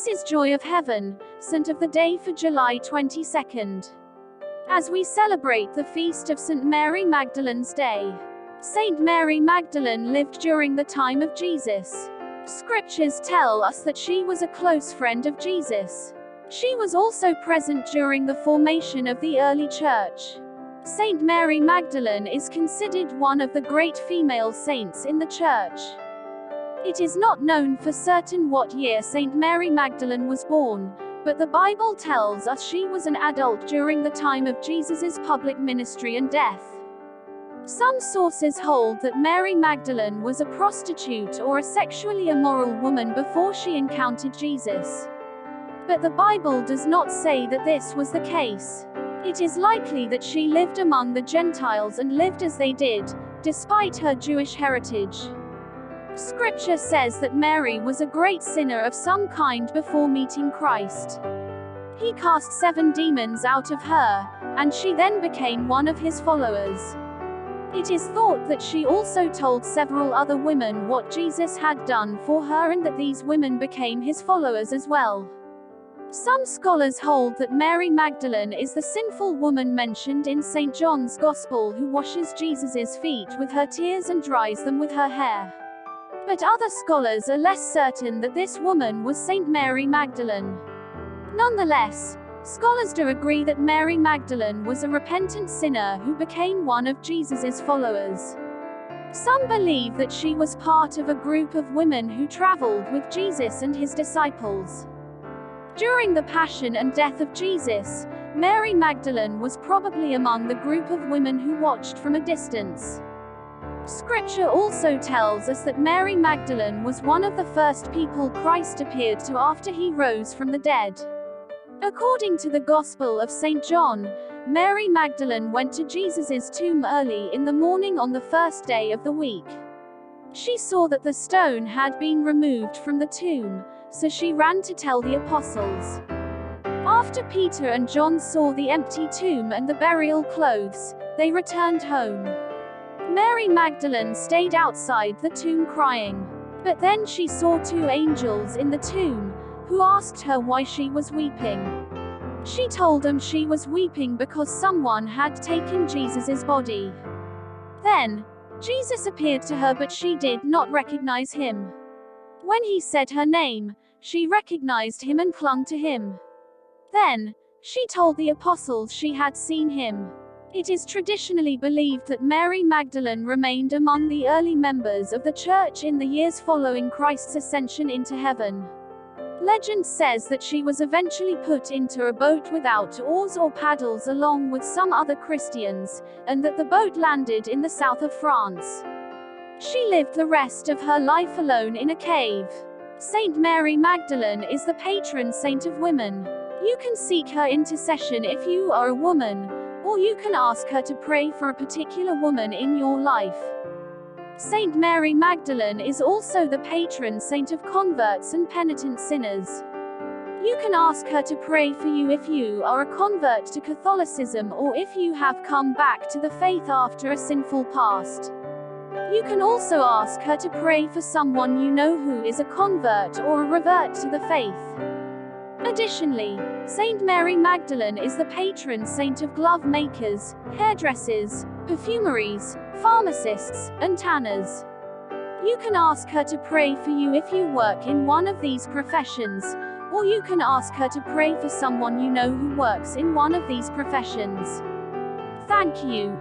This is Joy of Heaven, Saint of the Day for July 22nd. As we celebrate the feast of St Mary Magdalene's Day. St Mary Magdalene lived during the time of Jesus. Scriptures tell us that she was a close friend of Jesus. She was also present during the formation of the early church. St Mary Magdalene is considered one of the great female saints in the church. It is not known for certain what year St Mary Magdalene was born, but the Bible tells us she was an adult during the time of Jesus' public ministry and death. Some sources hold that Mary Magdalene was a prostitute or a sexually immoral woman before she encountered Jesus. But the Bible does not say that this was the case. It is likely that she lived among the Gentiles and lived as they did, despite her Jewish heritage. Scripture says that Mary was a great sinner of some kind before meeting Christ. He cast 7 demons out of her, and she then became one of his followers. It is thought that she also told several other women what Jesus had done for her and that these women became his followers as well. Some scholars hold that Mary Magdalene is the sinful woman mentioned in St John's Gospel who washes Jesus' feet with her tears and dries them with her hair. But other scholars are less certain that this woman was St Mary Magdalene. Nonetheless, scholars do agree that Mary Magdalene was a repentant sinner who became one of Jesus' followers. Some believe that she was part of a group of women who traveled with Jesus and his disciples. During the Passion and death of Jesus, Mary Magdalene was probably among the group of women who watched from a distance. Scripture also tells us that Mary Magdalene was one of the first people Christ appeared to after he rose from the dead. According to the Gospel of St John, Mary Magdalene went to Jesus' tomb early in the morning on the first day of the week. She saw that the stone had been removed from the tomb, so she ran to tell the apostles. After Peter and John saw the empty tomb and the burial clothes, they returned home. Mary Magdalene stayed outside the tomb crying. But then she saw 2 angels in the tomb, who asked her why she was weeping. She told them she was weeping because someone had taken Jesus' body. Then, Jesus appeared to her but she did not recognize him. When he said her name, she recognized him and clung to him. Then, she told the apostles she had seen him. It is traditionally believed that Mary Magdalene remained among the early members of the church in the years following Christ's ascension into heaven. Legend says that she was eventually put into a boat without oars or paddles along with some other Christians, and that the boat landed in the south of France. She lived the rest of her life alone in a cave. St Mary Magdalene is the patron saint of women. You can seek her intercession if you are a woman, or you can ask her to pray for a particular woman in your life. St Mary Magdalene is also the patron saint of converts and penitent sinners. You can ask her to pray for you if you are a convert to Catholicism or if you have come back to the faith after a sinful past. You can also ask her to pray for someone you know who is a convert or a revert to the faith. Additionally, St Mary Magdalene is the patron saint of glove makers, hairdressers, perfumeries, pharmacists, and tanners. You can ask her to pray for you if you work in one of these professions, or you can ask her to pray for someone you know who works in one of these professions. Thank you.